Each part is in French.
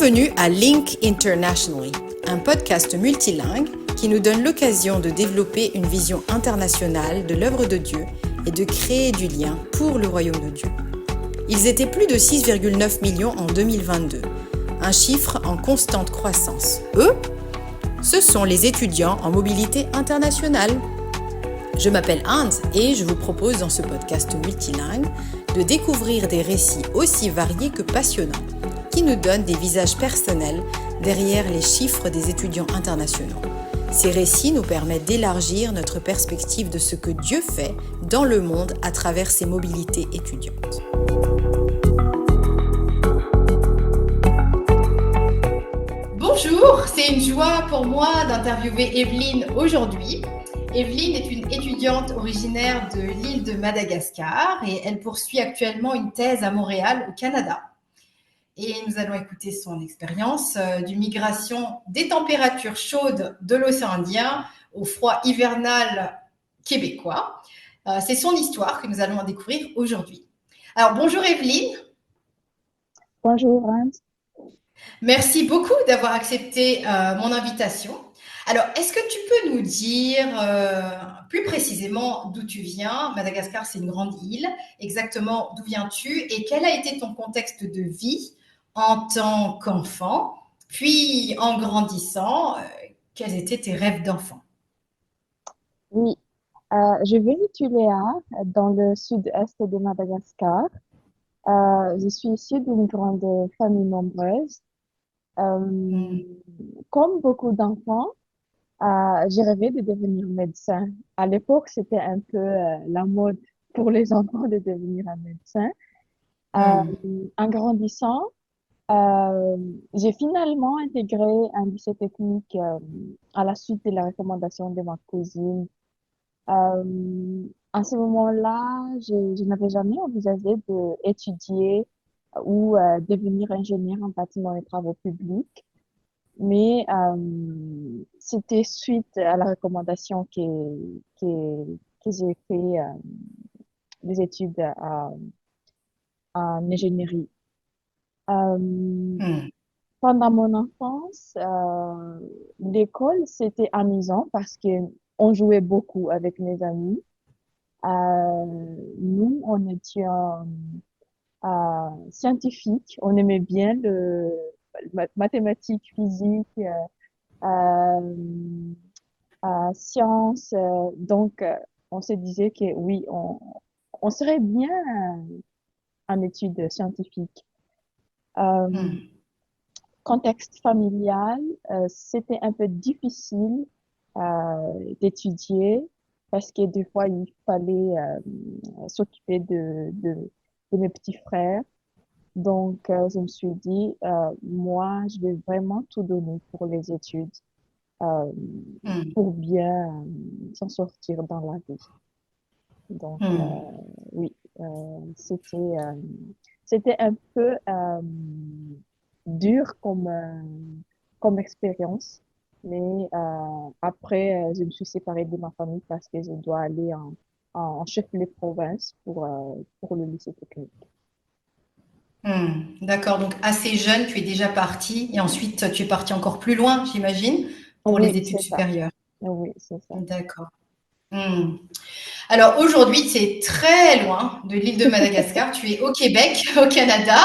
Bienvenue à Link Internationally, un podcast multilingue qui nous donne l'occasion de développer une vision internationale de l'œuvre de Dieu et de créer du lien pour le royaume de Dieu. Ils étaient plus de 6,9 millions en 2022, un chiffre en constante croissance. Eux, ce sont les étudiants en mobilité internationale. Je m'appelle Hans et je vous propose dans ce podcast multilingue de découvrir des récits aussi variés que passionnants, qui nous donnent des visages personnels derrière les chiffres des étudiants internationaux. Ces récits nous permettent d'élargir notre perspective de ce que Dieu fait dans le monde à travers ses mobilités étudiantes. Bonjour, c'est une joie pour moi d'interviewer Evelyne aujourd'hui. Evelyne est une étudiante originaire de l'île de Madagascar et elle poursuit actuellement une thèse à Montréal, au Canada. Et nous allons écouter son expérience d'une migration des températures chaudes de l'océan Indien au froid hivernal québécois. C'est son histoire que nous allons découvrir aujourd'hui. Alors, bonjour Evelyne. Bonjour Hans. Merci beaucoup d'avoir accepté mon invitation. Alors, est-ce que tu peux nous dire plus précisément d'où tu viens? Madagascar, c'est une grande île. Exactement d'où viens-tu et quel a été ton contexte de vie en tant qu'enfant? Puis, en grandissant, quels étaient tes rêves d'enfant? Oui, je vis à Tuléa, dans le sud-est de Madagascar. Je suis issue d'une grande famille nombreuse. Euh, Hmm. Comme beaucoup d'enfants, j'ai rêvé de devenir médecin. À l'époque, c'était un peu la mode pour les enfants de devenir un médecin. Hmm. En grandissant, euh, j'ai finalement intégré un lycée technique à la suite de la recommandation de ma cousine. À ce moment-là, je n'avais jamais envisagé d'étudier ou devenir ingénieur en bâtiment et travaux publics, mais c'était suite à la recommandation que j'ai fait des études en ingénierie. Euh, Hmm. Pendant mon enfance, l'école, c'était amusant parce que on jouait beaucoup avec mes amis. Nous, on était scientifiques, on aimait bien le mathématiques, physique, euh, sciences. Donc, on se disait que oui, on serait bien en études scientifiques. Euh, Hmm. Contexte familial, c'était un peu difficile d'étudier parce que des fois, il fallait s'occuper de mes petits frères. Donc, je me suis dit, moi, je vais vraiment tout donner pour les études, euh, Hmm. pour bien s'en sortir dans la vie. Donc, Hmm. oui, c'était un peu dur comme expérience, mais après, je me suis séparée de ma famille parce que je dois aller en chef-lieu de province pour le lycée technique. Hmm. D'accord, donc assez jeune, tu es déjà parti et ensuite tu es parti encore plus loin, j'imagine, pour les Oui, études c'est ça. supérieures. Oui, c'est ça. D'accord. Hmm. Alors aujourd'hui, tu es très loin de l'île de Madagascar. Tu es au Québec, au Canada,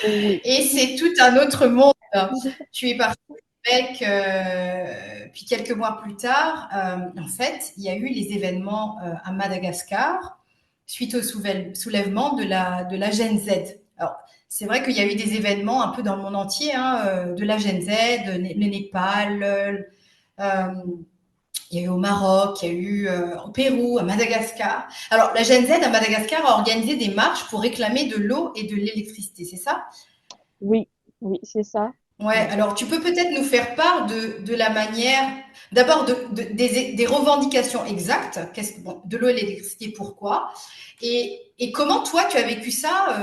Oui. et c'est tout un autre monde. Tu es parti au Québec, puis quelques mois plus tard, en fait, il y a eu les événements à Madagascar suite au soulèvement de la Gen Z. Alors, c'est vrai qu'il y a eu des événements un peu dans le monde entier, hein, de la Gen Z, le Népal, il y a eu au Maroc, il y a eu au Pérou, à Madagascar. Alors, la Gen Z à Madagascar a organisé des marches pour réclamer de l'eau et de l'électricité, c'est ça? Oui, oui, c'est ça. Ouais, Oui. alors tu peux peut-être nous faire part de la manière, d'abord des revendications exactes, bon, de l'eau et l'électricité, pourquoi, et comment toi tu as vécu ça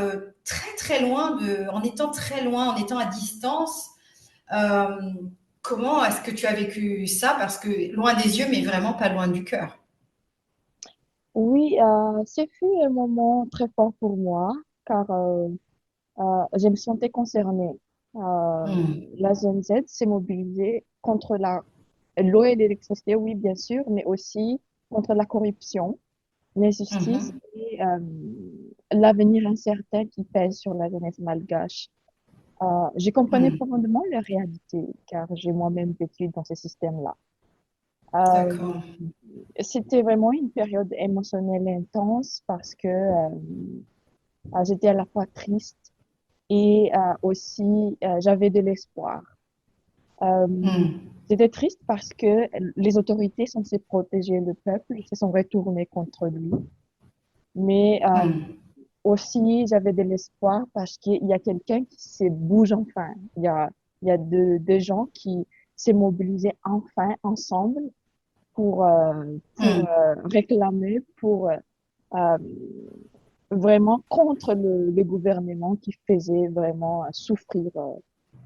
très très loin, en étant très loin, en étant à distance. euh, Comment est-ce que tu as vécu ça? Parce que loin des yeux, mais vraiment pas loin du cœur. Oui, ce fut un moment très fort pour moi car je me sentais concernée. Euh, Hmm. la zone Z s'est mobilisée contre l'eau et l'électricité, oui, bien sûr, mais aussi contre la corruption, l'injustice Mhm. et l'avenir incertain qui pèse sur la jeunesse malgache. J'ai compris Hmm. profondément leur réalité, car j'ai moi-même vécu dans ce système-là. Euh, D'accord. C'était vraiment une période émotionnelle intense parce que j'étais à la fois triste et aussi j'avais de l'espoir. Euh, Hmm. C'était triste parce que les autorités censées protéger le peuple se sont retournées contre lui. Mais Hmm. aussi, j'avais de l'espoir parce qu'il y a quelqu'un qui se bouge enfin. Il y a deux gens qui s'est mobilisés enfin ensemble pour Hmm. réclamer, euh, vraiment contre le gouvernement qui faisait vraiment souffrir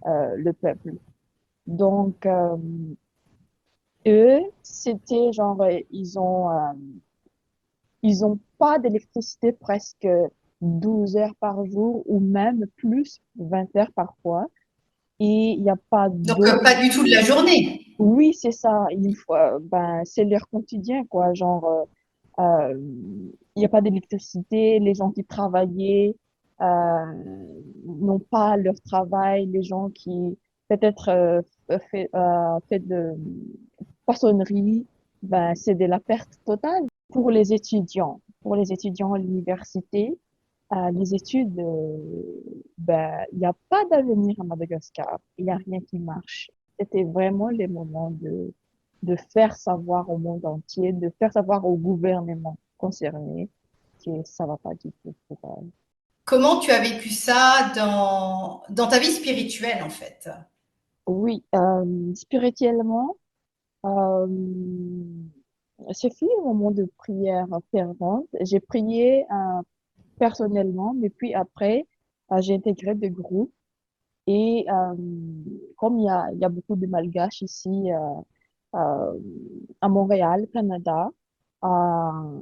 le peuple. Donc, eux, c'était genre, ils ont pas d'électricité presque 12 heures par jour ou même plus, 20 heures parfois. Et il n'y a pas Donc, d'eau. pas du tout de la journée. Oui, c'est ça. Une fois, ben, c'est leur quotidien, quoi. Genre, il n'y a pas d'électricité. Les gens qui travaillaient n'ont pas leur travail. Les gens qui peut-être fait de poissonnerie, ben, c'est de la perte totale. Pour les étudiants à l'université, les études, ben, il n'y a pas d'avenir à Madagascar. Il n'y a rien qui marche. C'était vraiment les moments de faire savoir au monde entier, de faire savoir au gouvernement concerné que ça va pas du tout pour eux. Comment tu as vécu ça dans ta vie spirituelle, en fait? Oui, spirituellement, euh, ce fut un moment de prière fervente. J'ai prié personnellement, mais puis après, j'ai intégré des groupes. Et comme il y a beaucoup de Malgaches ici euh, à Montréal, Canada, euh,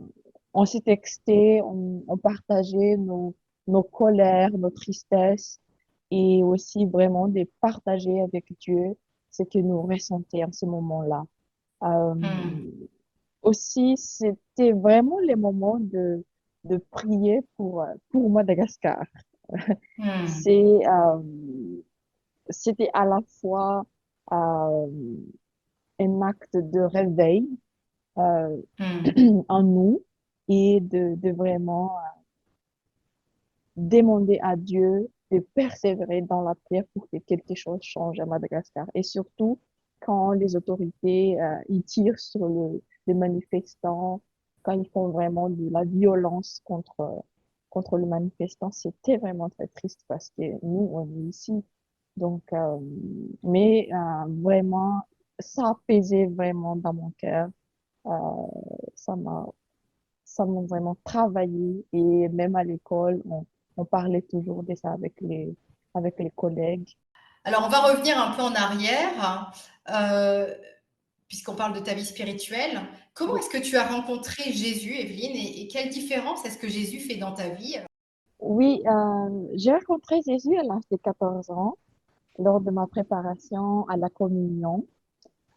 on s'est texté, on partageait nos colères, nos tristesses et aussi vraiment de partager avec Dieu ce que nous ressentions en ce moment-là. Euh, Hmm. Aussi, c'était vraiment les moments de prier pour Madagascar. Hmm. C'est, c'était à la fois euh, un acte de réveil euh, Hmm. en nous et de vraiment demander à Dieu de persévérer dans la prière pour que quelque chose change à Madagascar. Et surtout, quand les autorités ils tirent sur les manifestants, quand ils font vraiment de la violence contre le manifestant, c'était vraiment très triste parce que nous, on est ici. Donc, mais vraiment, ça apaisait vraiment dans mon cœur. Euh, ça m'a ça m'a vraiment travaillé et même à l'école, on parlait toujours de ça avec les collègues. Alors, on va revenir un peu en arrière, euh, puisqu'on parle de ta vie spirituelle. Comment Oui, est-ce que tu as rencontré Jésus, Evelyne, et quelle différence est-ce que Jésus fait dans ta vie? oui, j'ai rencontré Jésus à l'âge de 14 ans lors de ma préparation à la communion.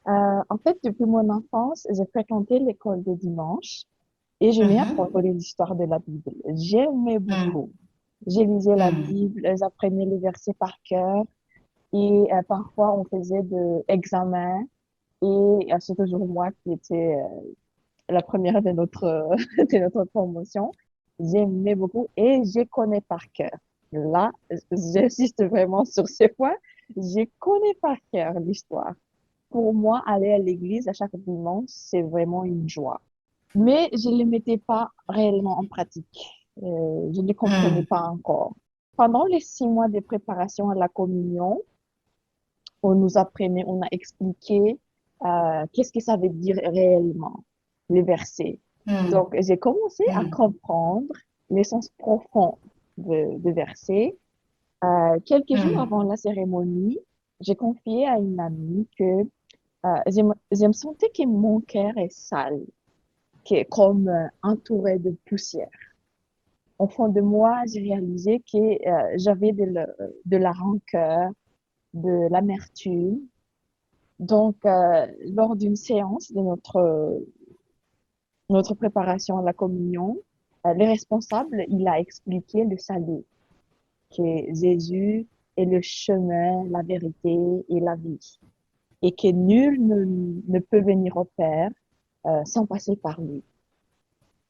En fait, depuis mon enfance, j'ai fréquenté l'école de dimanche et j'aimais apprendre Mhm. les histoires de la Bible. J'aimais beaucoup. Hmm. Je lisais la Hmm. Bible, j'apprenais les versets par cœur et parfois on faisait des examens. Et c'est toujours moi qui étais la première de de notre promotion. J'aimais beaucoup et je connais par cœur. Là, j'insiste vraiment sur ce point. Je connais par cœur l'histoire. Pour moi, aller à l'église à chaque dimanche, c'est vraiment une joie. Mais je ne le mettais pas réellement en pratique. Je ne comprenais Hmm. pas encore. Pendant les 6 mois de préparation à la communion, on nous apprenait, on a expliqué qu'est-ce que ça veut dire réellement, les versets. Hmm. Donc, j'ai commencé à Hmm. comprendre l'essence profonde de versets. Quelques jours Hmm. avant la cérémonie, j'ai confié à une amie que je me sentais que mon cœur est sale, qui est comme entouré de poussière. Au fond de moi, j'ai réalisé que j'avais de la rancœur, de l'amertume. Donc, lors d'une séance de notre préparation à la communion, les responsables, il a expliqué le salut, que Jésus est le chemin, la vérité et la vie, et que nul ne peut venir au Père sans passer par lui.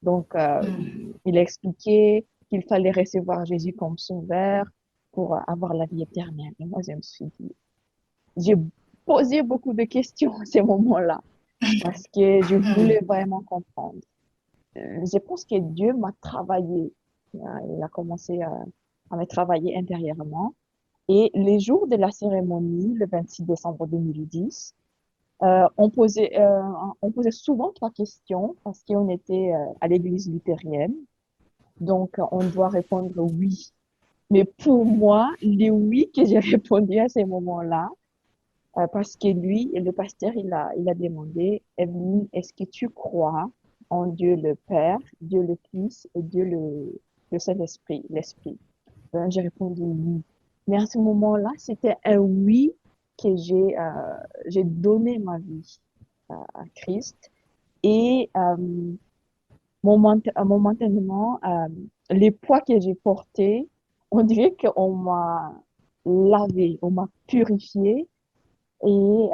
Donc, Mm. il a expliqué qu'il fallait recevoir Jésus comme sauveur pour avoir la vie éternelle. Et moi, je me suis dit, j'ai posé beaucoup de questions à ce moment-là parce que je voulais Mm. vraiment comprendre. Je pense que Dieu m'a travaillé. Il a commencé à me travailler intérieurement. Et les jours de la cérémonie, le 26 décembre 2010, on posait souvent trois questions parce qu'on était à l'église luthérienne. Donc, on doit répondre oui. Mais pour moi, les oui que j'ai répondu à ces moments-là, parce que lui, le pasteur, il a demandé, Evelyne, est-ce que tu crois en Dieu le Père, Dieu le Fils et Dieu le Saint-Esprit, l'Esprit? Ben, j'ai répondu oui. Mais à ce moment-là, c'était un oui que j'ai donné ma vie à Christ. Et momentanément, les poids que j'ai portés, on dirait qu'on m'a lavé, on m'a purifié et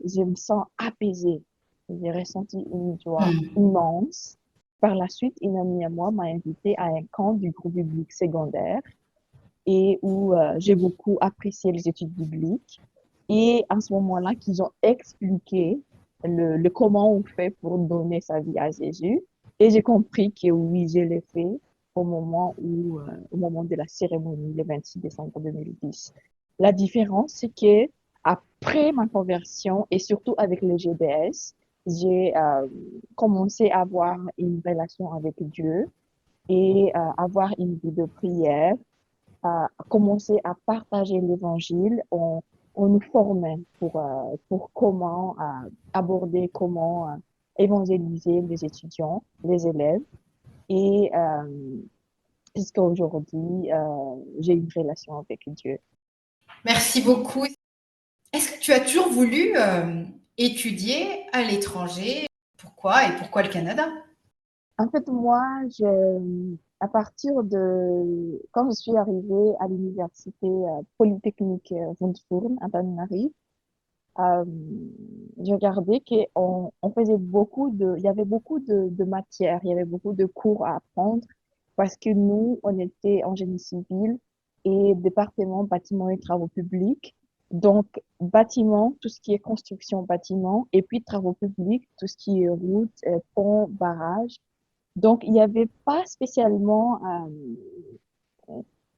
je me sens apaisée. J'ai ressenti une joie Mm. immense. Par la suite, une amie à moi m'a invitée à un camp du groupe biblique secondaire et où j'ai beaucoup apprécié les études bibliques. Et à ce moment-là, qu'ils ont expliqué le comment on fait pour donner sa vie à Jésus. Et j'ai compris que oui, je l'ai fait au moment de la cérémonie, le 26 décembre 2010. La différence, c'est que après ma conversion et surtout avec le GBS, j'ai commencé à avoir une relation avec Dieu et avoir une vie de prière à commencer à partager l'évangile, on nous formait pour comment aborder, comment évangéliser les étudiants, les élèves. Et jusqu'à aujourd'hui, j'ai une relation avec Dieu. Merci beaucoup. Est-ce que tu as toujours voulu étudier à l'étranger? Pourquoi et pourquoi le Canada? En fait, moi, à partir quand je suis arrivée à l'université polytechnique Wundfourn à Paris, euh, j'ai regardé on faisait il y avait beaucoup de matières, il y avait beaucoup de cours à apprendre parce que nous, on était en génie civil et département bâtiment et travaux publics. Donc, bâtiment, tout ce qui est construction bâtiment et puis travaux publics, tout ce qui est route, pont, barrage. Donc, il n'y avait pas spécialement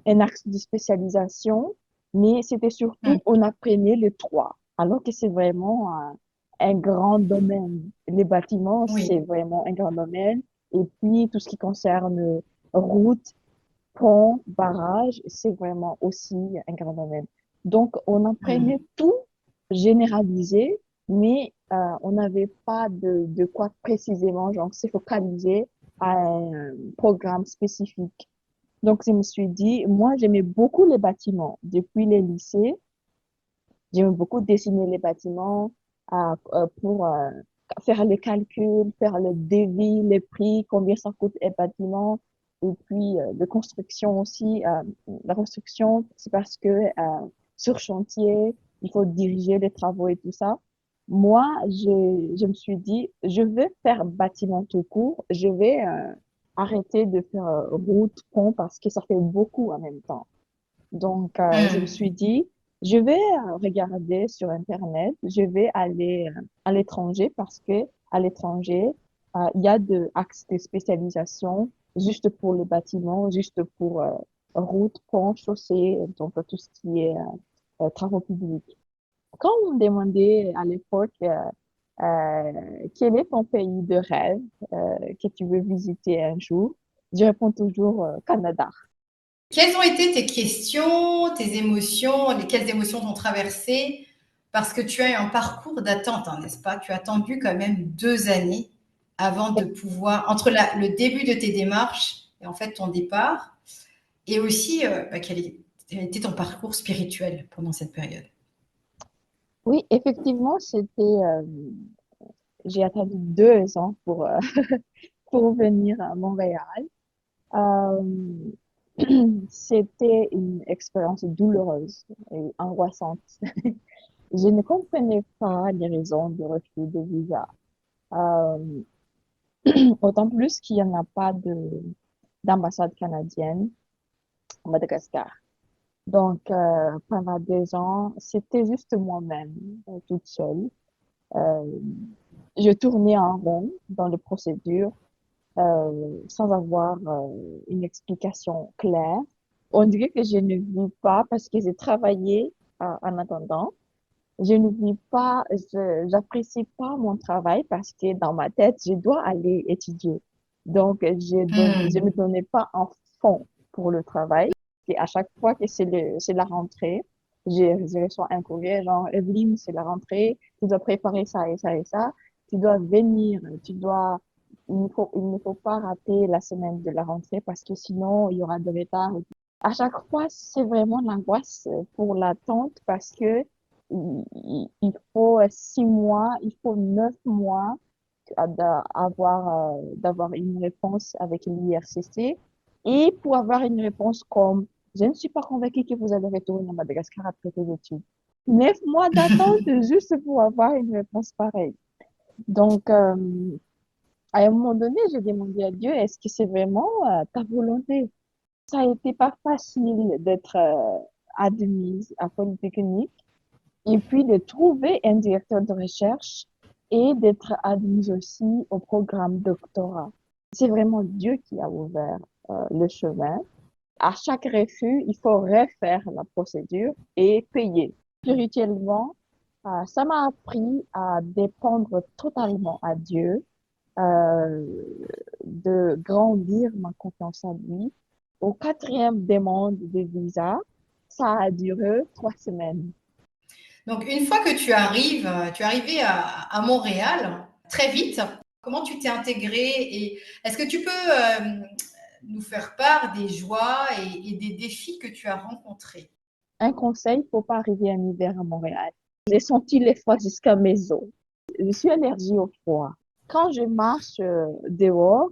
un axe de spécialisation, mais c'était surtout, Mm. on apprenait les trois, alors que c'est vraiment un grand domaine. Les bâtiments, c'est Oui. vraiment un grand domaine. Et puis, tout ce qui concerne route, pont, barrage, c'est vraiment aussi un grand domaine. Donc, on apprenait Mm. tout généralisé, mais on n'avait pas de quoi précisément, genre, se focaliser à un programme spécifique. Donc, je me suis dit, moi, j'aimais beaucoup les bâtiments. Depuis les lycées, j'aimais beaucoup dessiner les bâtiments pour faire les calculs, faire le devis, les prix, combien ça coûte un bâtiment. Et puis, de construction aussi. La construction, c'est parce que sur chantier, il faut diriger les travaux et tout ça. Moi, je me suis dit, je vais faire bâtiment tout court. Je vais arrêter de faire route, pont, parce que ça fait beaucoup en même temps. Donc, je me suis Mm. dit, je vais regarder sur Internet, je vais aller à l'étranger parce que à l'étranger, il y a de axes de spécialisation juste pour le bâtiment, juste pour route, pont, chaussée, donc tout ce qui est travaux publics. Quand on me demandait à l'époque quel est ton pays de rêve que tu veux visiter un jour, je réponds toujours Canada. Quelles ont été tes questions, tes émotions, quelles émotions t'ont traversé? Parce que tu as eu un parcours d'attente, hein, n'est-ce pas? Tu as attendu quand même 2 années avant de pouvoir, entre le début de tes démarches et en fait ton départ, et aussi quel était ton parcours spirituel pendant cette période? Oui, effectivement, j'ai attendu 2 ans pour venir à Montréal. Euh, C'était une expérience douloureuse et angoissante. Je ne comprenais pas les raisons de refus de visa. Euh, Autant plus qu'il n'y en a pas d'ambassade canadienne à Madagascar. Donc, pendant 2 ans, c'était juste moi-même, toute seule. Euh, je tournais en rond dans les procédures sans avoir une explication claire. On dirait que je ne vis pas parce que j'ai travaillé en attendant. Je ne vis pas, j'apprécie pas mon travail parce que dans ma tête, je dois aller étudier. Donc, je me donnais pas en fond pour le travail. Et à chaque fois que c'est la rentrée, je reçois un courrier genre, Evelyne, c'est la rentrée, tu dois préparer ça et ça et ça. Tu dois venir, il ne faut pas rater la semaine de la rentrée parce que sinon, il y aura de retard. À chaque fois, c'est vraiment l'angoisse pour l'attente parce que il faut 6 mois, il faut 9 mois d'avoir une réponse avec l'IRCC. Et pour avoir une réponse comme je ne suis pas convaincue que vous allez retourner à Madagascar après vos études. 9 mois d'attente juste pour avoir une réponse pareille. Donc, à un moment donné, j'ai demandé à Dieu, est-ce que c'est vraiment ta volonté? Ça a été pas facile d'être admise à Polytechnique et puis de trouver un directeur de recherche et d'être admise aussi au programme doctorat. C'est vraiment Dieu qui a ouvert le chemin. À chaque refus, il faut refaire la procédure et payer. Spirituellement, ça m'a appris à dépendre totalement à Dieu, euh, de grandir ma confiance en lui. Au quatrième demande de visa, ça a duré 3 semaines. Donc, une fois que tu es arrivé à Montréal très vite, comment tu t'es intégré et est-ce que tu peux nous faire part des joies et des défis que tu as rencontrés? Un conseil, faut pas arriver en hiver à Montréal. J'ai senti les froids jusqu'à mes os. Je suis allergique au froid. Quand je marche dehors,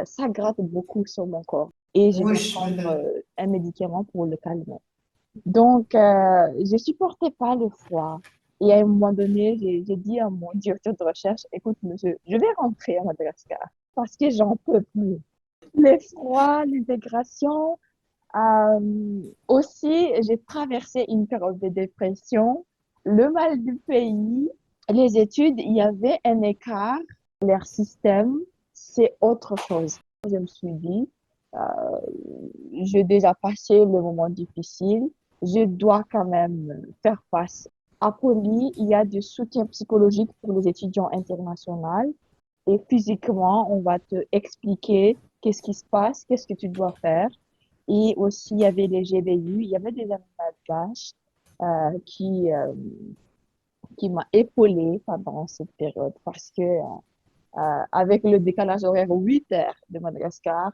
ça gratte beaucoup sur mon corps et je dois Oui, prendre un médicament pour le calmer. Donc, je supportais pas le froid. Et à un moment donné, j'ai dit à mon directeur de recherche, écoute, monsieur, je vais rentrer à Madagascar parce que j'en peux plus. Les froids, l'intégration, aussi, j'ai traversé une période de dépression, le mal du pays, les études, il y avait un écart, leur système, c'est autre chose. Je me suis dit, euh, j'ai déjà passé le moment difficile, je dois quand même faire face. À Poly, il y a du soutien psychologique pour les étudiants internationaux et physiquement, on va te expliquer qu'est-ce qui se passe, qu'est-ce que tu dois faire. Et aussi, il y avait les GBU, il y avait des amis malgaches euh, qui, euh, qui m'ont épaulé pendant cette période parce que avec le décalage horaire 8 heures de Madagascar,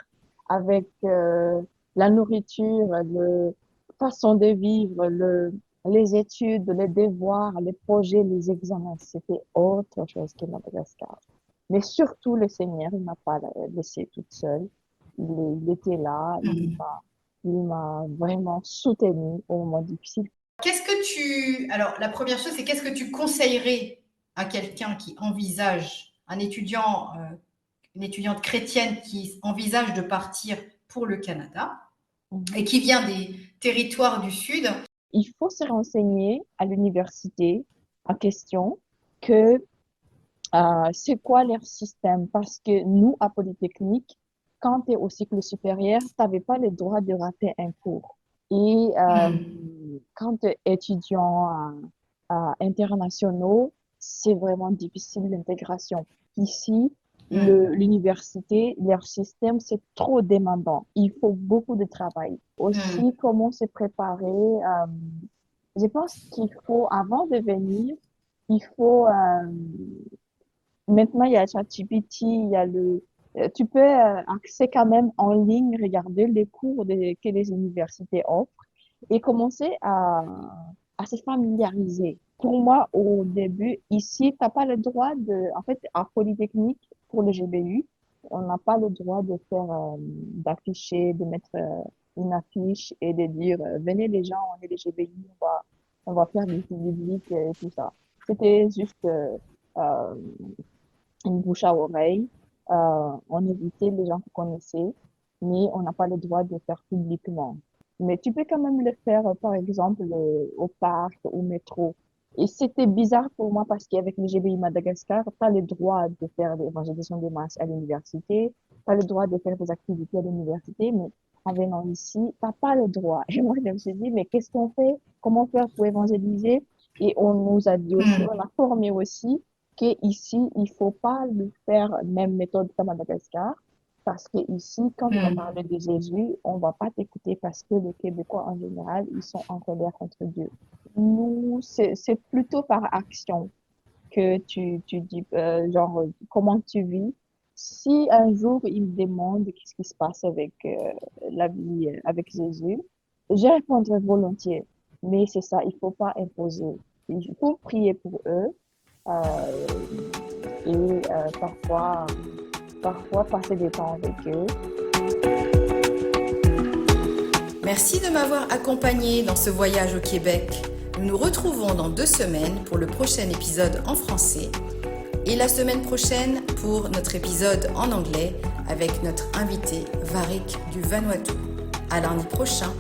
avec la nourriture, la façon de vivre, les études, les devoirs, les projets, les examens, c'était autre chose que Madagascar. Mais surtout, le Seigneur, il m'a pas laissé toute seule. Il était là, il m'a vraiment soutenue au moment difficile. Qu'est-ce que tu... Alors, la première chose, c'est qu'est-ce que tu conseillerais à quelqu'un qui envisage, un étudiant, une étudiante chrétienne qui envisage de partir pour le Canada Mhm. et qui vient des territoires du Sud? Il faut se renseigner à l'université en question que c'est quoi leur système? Parce que nous, à Polytechnique, quand tu es au cycle supérieur, tu n'avais pas le droit de rater un cours. Et quand tu es étudiant internationaux, c'est vraiment difficile l'intégration. Ici, l'université, leur système, c'est trop demandant. Il faut beaucoup de travail. Aussi, comment se préparer? Je pense qu'il faut, avant de venir, il faut maintenant, il y a ChatGPT, tu peux accéder quand même en ligne, regarder les cours que les universités offrent et commencer à se familiariser. Pour moi, au début, ici, t'as pas le droit de, en fait, à Polytechnique, pour le GBU, on n'a pas le droit de faire, d'afficher, de mettre une affiche et de dire, venez les gens, on est les GBU, on va faire des visites et tout ça. C'était juste euh, une bouche à oreille. On évitait les gens qu'on connaissait, mais on n'a pas le droit de le faire publiquement. Mais tu peux quand même le faire, par exemple, au parc, au métro. Et c'était bizarre pour moi parce qu'avec le GBI Madagascar, tu as le droit de faire l'évangélisation des masses à l'université, tu as le droit de faire des activités à l'université, mais en venant ici, t'as pas le droit. Et moi, je me suis dit, mais qu'est-ce qu'on fait? Comment faire pour évangéliser? Et on nous a dit aussi, Hmm, on a formé aussi qu'ici, il faut pas le faire même méthode qu'à Madagascar, parce que ici, quand tu vas hmm, parler de Jésus, on va pas t'écouter parce que les Québécois, en général, ils sont en colère contre Dieu. Nous, c'est plutôt par action que tu dis, genre, comment tu vis. Si un jour ils me demandent qu'est-ce qui se passe avec la vie avec Jésus, je répondrai volontiers. Mais c'est ça, il faut pas imposer. Il faut prier pour eux euh, et parfois passer des temps avec eux. Merci de m'avoir accompagné dans ce voyage au Québec. Nous nous retrouvons dans 2 semaines pour le prochain épisode en français et la semaine prochaine pour notre épisode en anglais avec notre invité Varik du Vanuatu. À lundi prochain.